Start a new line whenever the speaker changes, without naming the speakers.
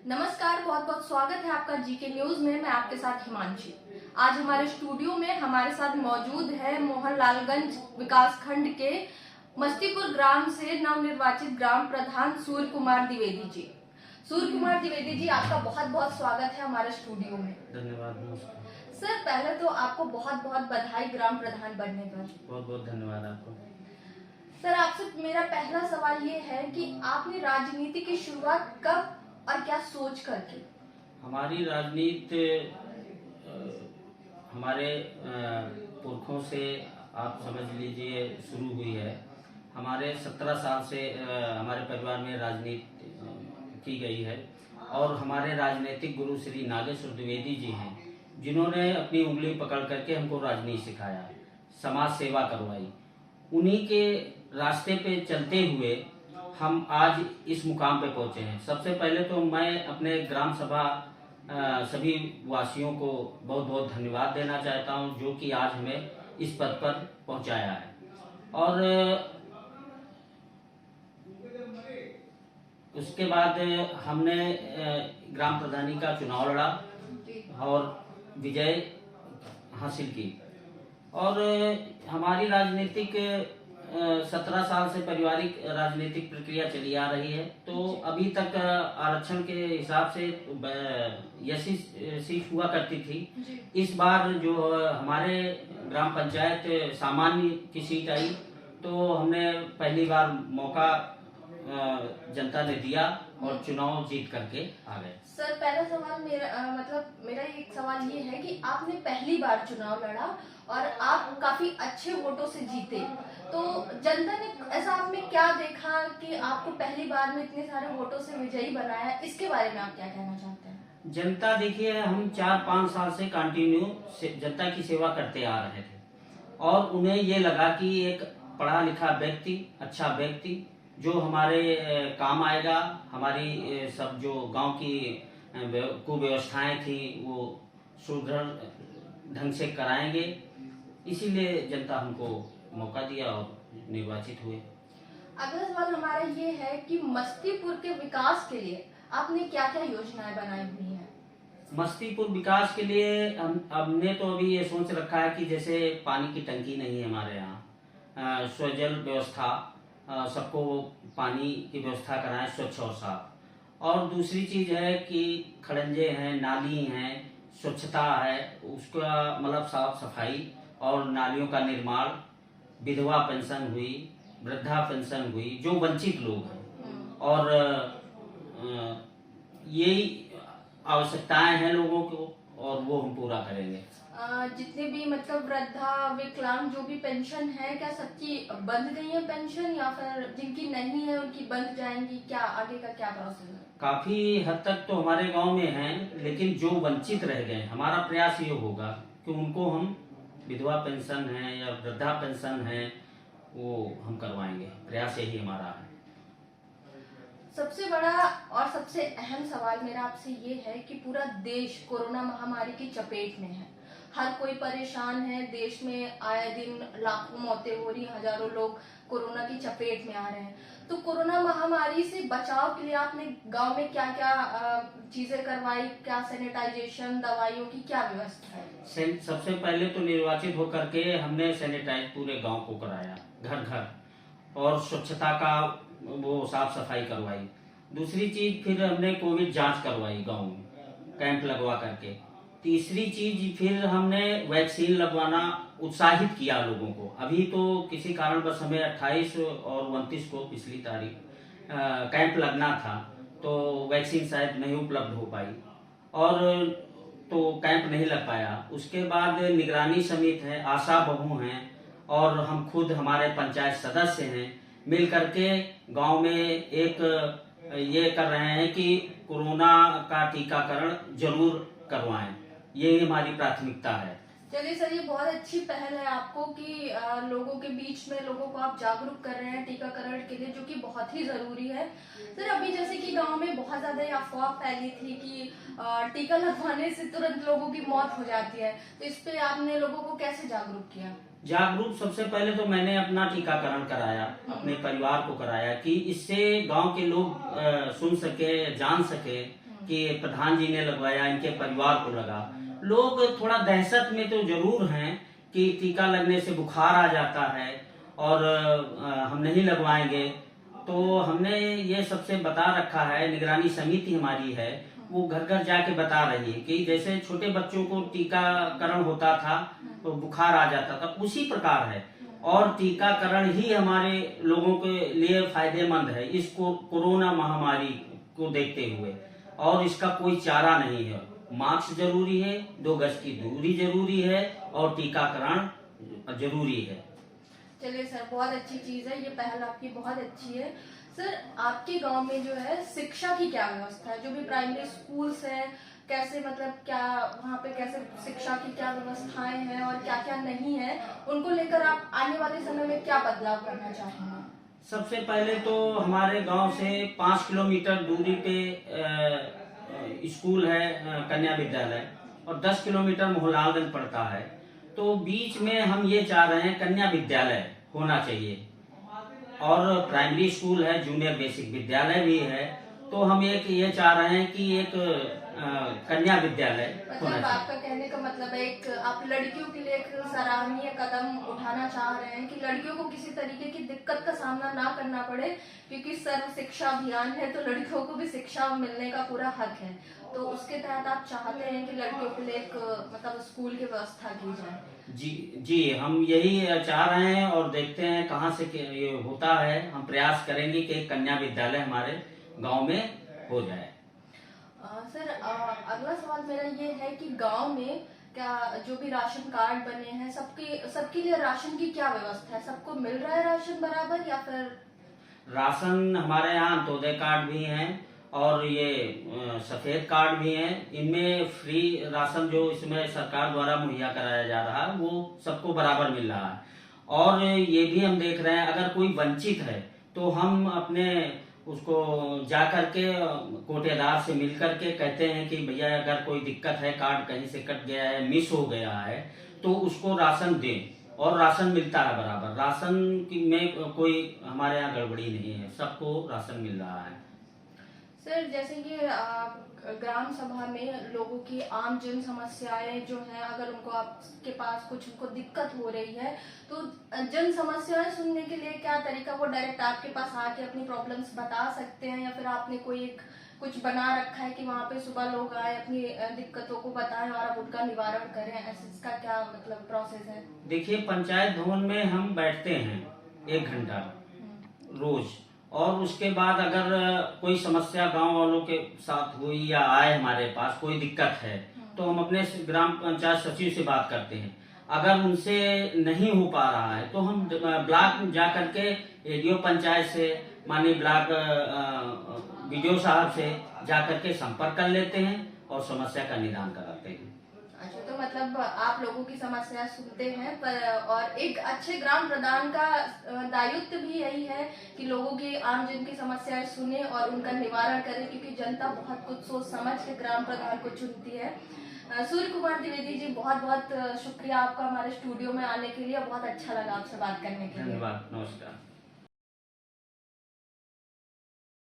नमस्कार, बहुत बहुत स्वागत है आपका जीके न्यूज में। मैं आपके साथ हिमांशी। आज हमारे स्टूडियो में हमारे साथ मौजूद है मोहनलालगंज विकास खंड के मस्तीपुर ग्राम से नवनिर्वाचित ग्राम प्रधान सूर्य कुमार द्विवेदी जी। सूर्य कुमार द्विवेदी जी, आपका बहुत बहुत स्वागत है हमारे स्टूडियो में।
धन्यवाद।
सर, पहले तो आपको बहुत बहुत बधाई ग्राम प्रधान बनने पर।
बहुत बहुत धन्यवाद आपको।
सर, आपसे मेरा पहला सवाल ये है कि आपने राजनीति की शुरुआत कब और क्या सोच करके?
हमारी राजनीति हमारे पुरखों से आप समझ लीजिए शुरू हुई है। हमारे 17 साल से हमारे परिवार में राजनीति की गई है और हमारे राजनीतिक गुरु श्री नागेश्वर द्विवेदी जी हैं, जिन्होंने अपनी उंगली पकड़ करके हमको राजनीति सिखाया, समाज सेवा करवाई। उन्हीं के रास्ते पे चलते हुए हम आज इस मुकाम पे पहुंचे हैं। सबसे पहले तो मैं अपने ग्राम सभा सभी वासियों को बहुत बहुत धन्यवाद देना चाहता हूं, जो कि आज हमें इस पद पर पहुंचाया है। और उसके बाद हमने ग्राम प्रधानी का चुनाव लड़ा और विजय हासिल की। और हमारी राजनीतिक 17 साल से पारिवारिक राजनीतिक प्रक्रिया चली आ रही है। तो अभी तक आरक्षण के हिसाब से 80 सीट हुआ करती थी। इस बार जो हमारे ग्राम पंचायत सामान्य की सीट आई, तो हमने पहली बार मौका जनता ने दिया और चुनाव जीत करके आ गए।
सर, पहला सवाल मेरा एक सवाल ये है कि आपने पहली बार चुनाव लड़ा और आप काफी अच्छे वोटों से जीते, तो जनता ने ऐसा आप में क्या देखा कि आपको पहली बार में इतने सारे वोटों से विजयी बनाया? इसके बारे में आप क्या कहना चाहते हैं?
जनता देखिए, हम 4-5 साल से कंटिन्यू जनता की सेवा करते आ रहे थे और उन्हें ये लगा कि एक पढ़ा लिखा व्यक्ति, अच्छा व्यक्ति जो हमारे काम आएगा, हमारी सब जो गांव की कुव्यवस्थाएं थी वो सुदृढ़ ढंग से कराएंगे। इसीलिए जनता हमको मौका दिया और निर्वाचित हुए।
अगला सवाल हमारा ये है कि मस्तीपुर के विकास के लिए आपने क्या क्या योजनाएं बनाई हुई हैं?
मस्तीपुर विकास के लिए हमने तो अभी ये सोच रखा है कि जैसे पानी की टंकी नहीं है हमारे यहाँ, स्वजल व्यवस्था, सबको पानी की व्यवस्था कराएं स्वच्छ और साफ। और दूसरी चीज है कि खड़ंजे हैं, नाली हैं, स्वच्छता है, उसका मतलब साफ सफाई और नालियों का निर्माण, विधवा पेंशन हुई, वृद्धा पेंशन हुई, जो वंचित लोग हैं। और यही आवश्यकताएं हैं लोगों को और वो हम पूरा करेंगे।
जितने भी वृद्धा विकलांग जो भी पेंशन है, क्या सबकी बंद गई है पेंशन, या फिर जिनकी नहीं है उनकी बंद जाएंगी? क्या आगे का क्या प्रोसेस है?
काफी हद तक तो हमारे गांव में हैं, लेकिन जो वंचित रह गए, हमारा प्रयास ये होगा कि उनको हम विधवा पेंशन है या वृद्धा पेंशन है वो हम करवाएंगे। प्रयास यही हमारा है।
सबसे बड़ा और सबसे अहम सवाल मेरा आपसे ये है कि पूरा देश कोरोना महामारी की चपेट में है, हर कोई परेशान है। देश में आए दिन लाखों मौतें हो रही, हजारों लोग कोरोना की चपेट में आ रहे हैं। तो कोरोना महामारी से बचाव के लिए आपने गांव में क्या क्या चीजें करवाई? क्या सैनिटाइजेशन, दवाइयों की क्या व्यवस्था है?
सबसे पहले तो निर्वाचित होकर के हमने सैनिटाइज पूरे गांव को कराया, घर घर, और स्वच्छता का वो साफ सफाई करवाई। दूसरी चीज फिर हमने कोविड जांच करवाई गांव में, कैंप लगवा करके। तीसरी चीज फिर हमने वैक्सीन लगवाना उत्साहित किया लोगों को। अभी तो किसी कारणवश हमें 28 और 29 को पिछली तारीख कैंप लगना था, तो वैक्सीन शायद नहीं उपलब्ध हो पाई और तो कैंप नहीं लग पाया। उसके बाद निगरानी समिति है, आशा बहू हैं और हम खुद हमारे पंचायत सदस्य हैं, मिल करके गांव में एक ये कर रहे हैं कि कोरोना का टीकाकरण जरूर करवाएं। ये हमारी प्राथमिकता है।
चलिए सर, ये बहुत अच्छी पहल है आपको कि लोगों के बीच में लोगों को आप जागरूक कर रहे हैं टीकाकरण के लिए, जो कि बहुत ही जरूरी है। सर, अभी जैसे कि गांव में बहुत ज्यादा अफवाह फैली थी कि टीका लगवाने से तुरंत लोगों की मौत हो जाती है, तो इस पे आपने लोगों को कैसे जागरूक किया?
जागरूक सबसे पहले तो मैंने अपना टीकाकरण कराया, अपने परिवार को कराया कि इससे गांव के लोग सुन सके, जान सके कि प्रधान जी ने लगवाया, इनके परिवार को लगा। लोग थोड़ा दहशत में तो जरूर हैं कि टीका लगने से बुखार आ जाता है और हम नहीं लगवाएंगे। तो हमने ये सबसे बता रखा है, निगरानी समिति हमारी है वो घर घर जाके बता रही है कि जैसे छोटे बच्चों को टीकाकरण होता था तो बुखार आ जाता था, उसी प्रकार है। और टीकाकरण ही हमारे लोगों के लिए फायदेमंद है इस कोरोना महामारी को देखते हुए, और इसका कोई चारा नहीं है। मास्क जरूरी है, 2 गज की दूरी जरूरी है और टीकाकरण जरूरी है।
चलिए सर, बहुत अच्छी चीज है, ये पहल आपकी बहुत अच्छी है। सर, आपके गांव में जो है शिक्षा की क्या व्यवस्था है? जो भी प्राइमरी स्कूल्स है, कैसे मतलब क्या वहाँ पे कैसे शिक्षा की क्या व्यवस्थाएं हैं और क्या क्या नहीं है, उनको लेकर आप आने वाले समय में क्या बदलाव करना चाहेंगे?
सबसे पहले तो हमारे गांव से 5 किलोमीटर दूरी पे स्कूल है, कन्या विद्यालय, और 10 किलोमीटर मोहलालगंज पड़ता है। तो बीच में हम ये चाह रहे हैं कन्या विद्यालय होना चाहिए, और प्राइमरी स्कूल है, जूनियर बेसिक विद्यालय भी है। तो हम एक ये चाह रहे हैं कि एक कन्या विद्यालय होना
मतलब
चाहिए।
आपका कहने का मतलब है एक आप लड़कियों के लिए एक सराहनीय कदम उठाना चाह रहे हैं कि लड़कियों को किसी तरीके की दिक्कत का सामना ना करना पड़े, क्योंकि सर्व शिक्षा अभियान है तो लड़कियों को भी शिक्षा मिलने का पूरा हक है। तो उसके तहत आप चाहते हैं कि लड़कियों के लिए एक मतलब स्कूल की व्यवस्था की जाए।
जी, हम यही चाह रहे हैं और देखते हैं कहाँ से ये होता है। हम प्रयास करेंगे कि एक कन्या विद्यालय हमारे गांव में हो जाए।
सर, अगला सवाल मेरा ये है कि गांव में क्या जो भी राशन कार्ड बने हैं सबके लिए राशन की क्या व्यवस्था है? सबको मिल रहा है राशन बराबर, या फिर?
राशन हमारे यहाँ अंत्योदय कार्ड भी हैं और ये सफेद कार्ड भी हैं। इनमें फ्री राशन जो इसमें सरकार द्वारा मुहैया कराया जा रहा है वो सबको बराबर मिल रहा है। और ये भी हम देख रहे हैं अगर कोई वंचित है तो हम अपने उसको जा करके कोटेदार से मिल करके कहते हैं कि भैया अगर कोई दिक्कत है, कार्ड कहीं से कट गया है, मिस हो गया है, तो उसको राशन दें, और राशन मिलता है बराबर। राशन में कोई हमारे यहाँ गड़बड़ी नहीं है, सबको राशन मिल रहा है।
सर, जैसे कि ग्राम सभा में लोगों की आम जन समस्याएं जो हैं, अगर उनको आपके पास कुछ उनको दिक्कत हो रही है तो जन समस्याएं सुनने के लिए क्या तरीका, वो डायरेक्ट आपके पास आके अपनी प्रॉब्लम्स बता सकते हैं, या फिर आपने कोई एक कुछ बना रखा है कि वहाँ पे सुबह लोग आए अपनी दिक्कतों को बताएं और आप उनका निवारण करें? ऐसे इसका क्या मतलब प्रोसेस है?
देखिए, पंचायत भवन में हम बैठते हैं 1 घंटा रोज, और उसके बाद अगर कोई समस्या गांव वालों के साथ हुई या आए हमारे पास कोई दिक्कत है तो हम अपने ग्राम पंचायत सचिव से बात करते हैं। अगर उनसे नहीं हो पा रहा है तो हम ब्लॉक जा करके एडीओ पंचायत से, माननीय ब्लॉक बीडीओ साहब से जा करके संपर्क कर लेते हैं और समस्या का निदान कराते हैं।
अच्छा, तो मतलब आप लोगों की समस्या सुनते हैं पर, और एक अच्छे ग्राम प्रधान का दायित्व भी यही है कि लोगों की आम जन की समस्याएं सुने और उनका निवारण करें, क्योंकि जनता बहुत कुछ सोच समझ के ग्राम प्रधान को चुनती है। सूर्य कुमार द्विवेदी जी, बहुत बहुत शुक्रिया आपका हमारे स्टूडियो में आने के लिए। बहुत अच्छा लगा आपसे बात करने के लिए।
धन्यवाद, नमस्कार।